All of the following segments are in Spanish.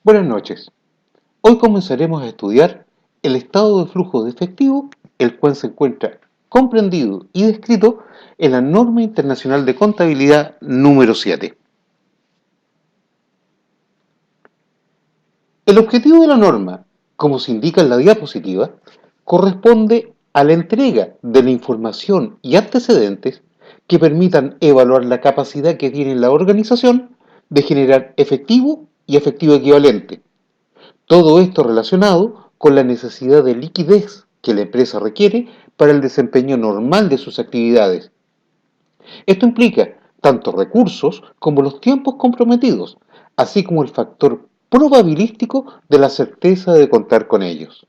Buenas noches. Hoy comenzaremos a estudiar el estado de flujo de efectivo, el cual se encuentra comprendido y descrito en la Norma Internacional de Contabilidad número 7. El objetivo de la norma, como se indica en la diapositiva, corresponde a la entrega de la información y antecedentes que permitan evaluar la capacidad que tiene la organización de generar efectivo y efectivo equivalente. Todo esto relacionado con la necesidad de liquidez que la empresa requiere para el desempeño normal de sus actividades. Esto implica tanto recursos como los tiempos comprometidos, así como el factor probabilístico de la certeza de contar con ellos.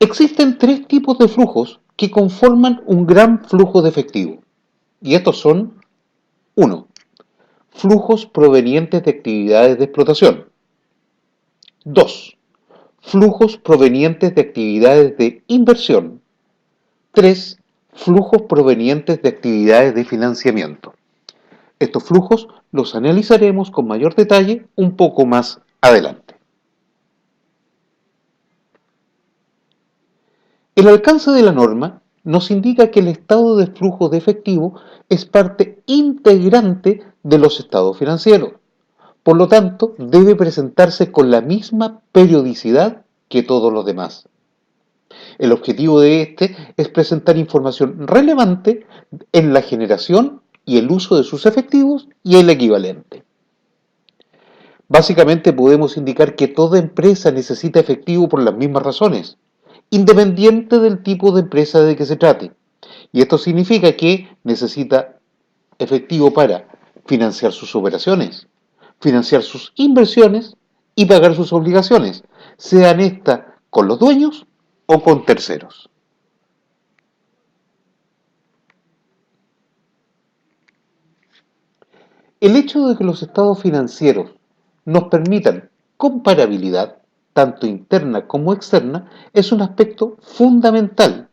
Existen tres tipos de flujos que conforman un gran flujo de efectivo, y estos son: 1. Flujos provenientes de actividades de explotación. 2. Flujos provenientes de actividades de inversión. 3. Flujos provenientes de actividades de financiamiento. Estos flujos los analizaremos con mayor detalle un poco más adelante. El alcance de la norma nos indica que el estado de flujo de efectivo es parte integrante de los estados financieros. Por lo tanto, debe presentarse con la misma periodicidad que todos los demás. El objetivo de este es presentar información relevante en la generación y el uso de sus efectivos y el equivalente. Básicamente podemos indicar que toda empresa necesita efectivo por las mismas razones, independiente del tipo de empresa de que se trate. Y esto significa que necesita efectivo para financiar sus operaciones, financiar sus inversiones y pagar sus obligaciones, sean estas con los dueños o con terceros. El hecho de que los estados financieros nos permitan comparabilidad, tanto interna como externa, es un aspecto fundamental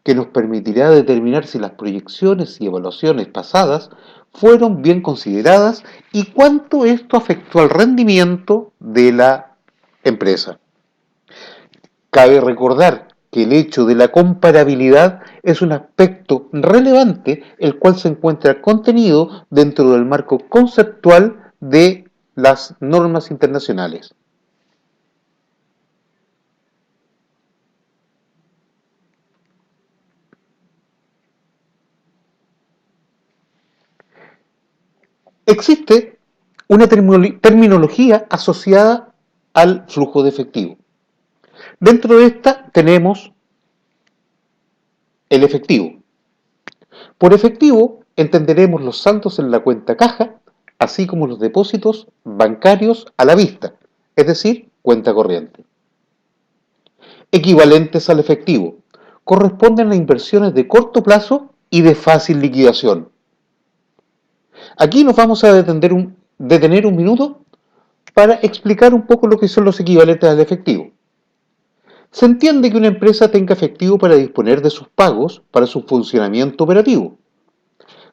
que nos permitirá determinar si las proyecciones y evaluaciones pasadas fueron bien consideradas y cuánto esto afectó al rendimiento de la empresa. Cabe recordar que el hecho de la comparabilidad es un aspecto relevante, el cual se encuentra contenido dentro del marco conceptual de las normas internacionales. Existe una terminología asociada al flujo de efectivo. Dentro de esta tenemos el efectivo. Por efectivo entenderemos los saldos en la cuenta caja, así como los depósitos bancarios a la vista, es decir, cuenta corriente. Equivalentes al efectivo corresponden a inversiones de corto plazo y de fácil liquidación. Aquí nos vamos a detener un minuto para explicar un poco lo que son los equivalentes al efectivo. Se entiende que una empresa tenga efectivo para disponer de sus pagos para su funcionamiento operativo.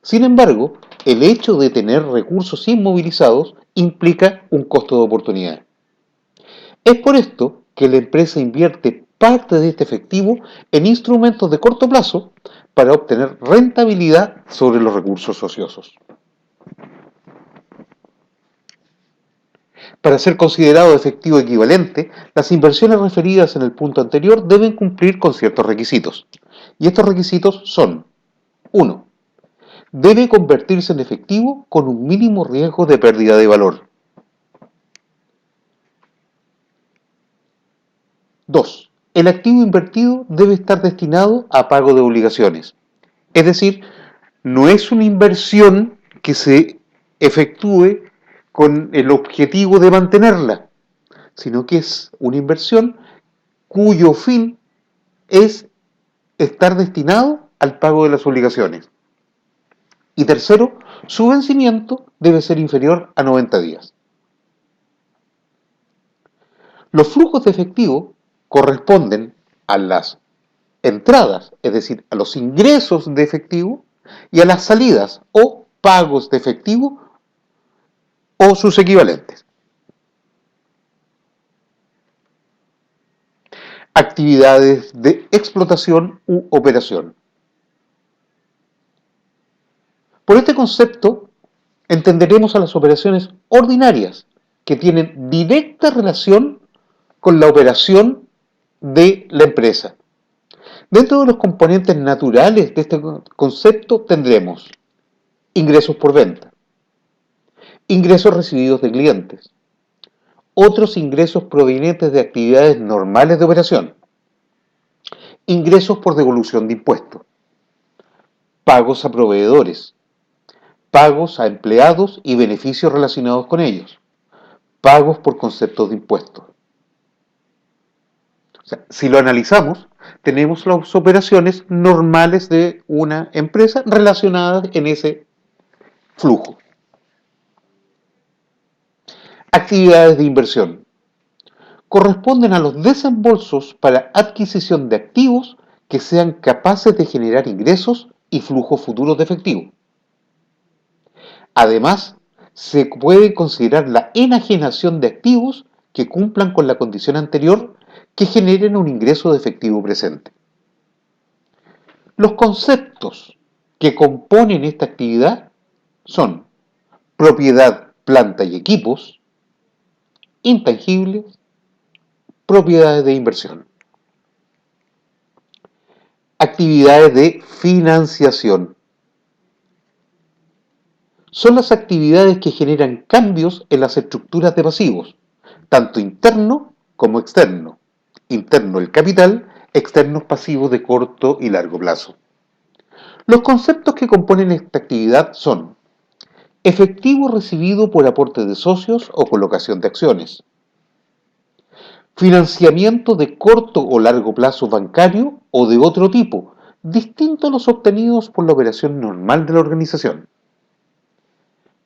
Sin embargo, el hecho de tener recursos inmovilizados implica un costo de oportunidad. Es por esto que la empresa invierte parte de este efectivo en instrumentos de corto plazo para obtener rentabilidad sobre los recursos ociosos. Para ser considerado efectivo equivalente, las inversiones referidas en el punto anterior deben cumplir con ciertos requisitos. Y estos requisitos son: 1. Debe convertirse en efectivo con un mínimo riesgo de pérdida de valor. 2. El activo invertido debe estar destinado a pago de obligaciones. Es decir, no es una inversión que se efectúe con el objetivo de mantenerla, sino que es una inversión cuyo fin es estar destinado al pago de las obligaciones. Y tercero, su vencimiento debe ser inferior a 90 días. Los flujos de efectivo corresponden a las entradas, es decir, a los ingresos de efectivo, y a las salidas o pagos de efectivo o sus equivalentes. actividades de explotación u operación. Por este concepto, entenderemos a las operaciones ordinarias, que tienen directa relación con la operación de la empresa. Dentro de los componentes naturales de este concepto tendremos ingresos por venta, ingresos recibidos de clientes, otros ingresos provenientes de actividades normales de operación, ingresos por devolución de impuestos, pagos a proveedores, pagos a empleados y beneficios relacionados con ellos, pagos por conceptos de impuestos. O sea, si lo analizamos, tenemos las operaciones normales de una empresa relacionadas en ese flujo. Actividades de inversión. Corresponden a los desembolsos para adquisición de activos que sean capaces de generar ingresos y flujos futuros de efectivo. Además, se puede considerar la enajenación de activos que cumplan con la condición anterior que generen un ingreso de efectivo presente. Los conceptos que componen esta actividad son propiedad, planta y equipos, intangibles, propiedades de inversión. Actividades de financiación. Son las actividades que generan cambios en las estructuras de pasivos, tanto interno como externo. Interno el capital, externos pasivos de corto y largo plazo. Los conceptos que componen esta actividad son efectivo recibido por aporte de socios o colocación de acciones, financiamiento de corto o largo plazo bancario o de otro tipo, distinto a los obtenidos por la operación normal de la organización,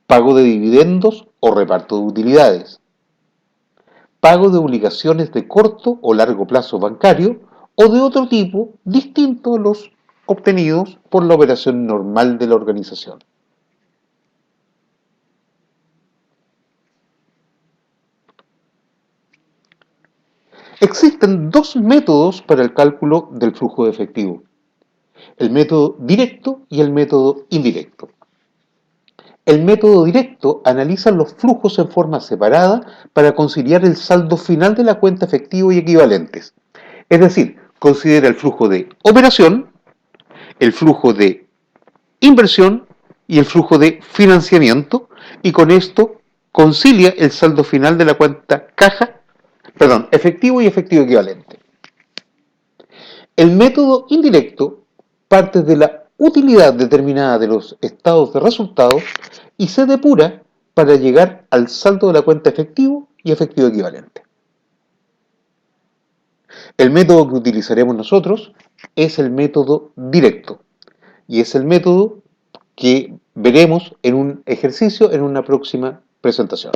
pago de dividendos o reparto de utilidades, pago de obligaciones de corto o largo plazo bancario o de otro tipo distinto a los obtenidos por la operación normal de la organización. Existen dos métodos para el cálculo del flujo de efectivo, el método directo y el método indirecto. El método directo analiza los flujos en forma separada para conciliar el saldo final de la cuenta efectivo y equivalentes. Es decir, considera el flujo de operación, el flujo de inversión y el flujo de financiamiento, y con esto concilia el saldo final de la cuenta efectivo y efectivo equivalente. El método indirecto parte de la utilidad determinada de los estados de resultados y se depura para llegar al saldo de la cuenta efectivo y efectivo equivalente. El método que utilizaremos nosotros es el método directo y es el método que veremos en un ejercicio en una próxima presentación.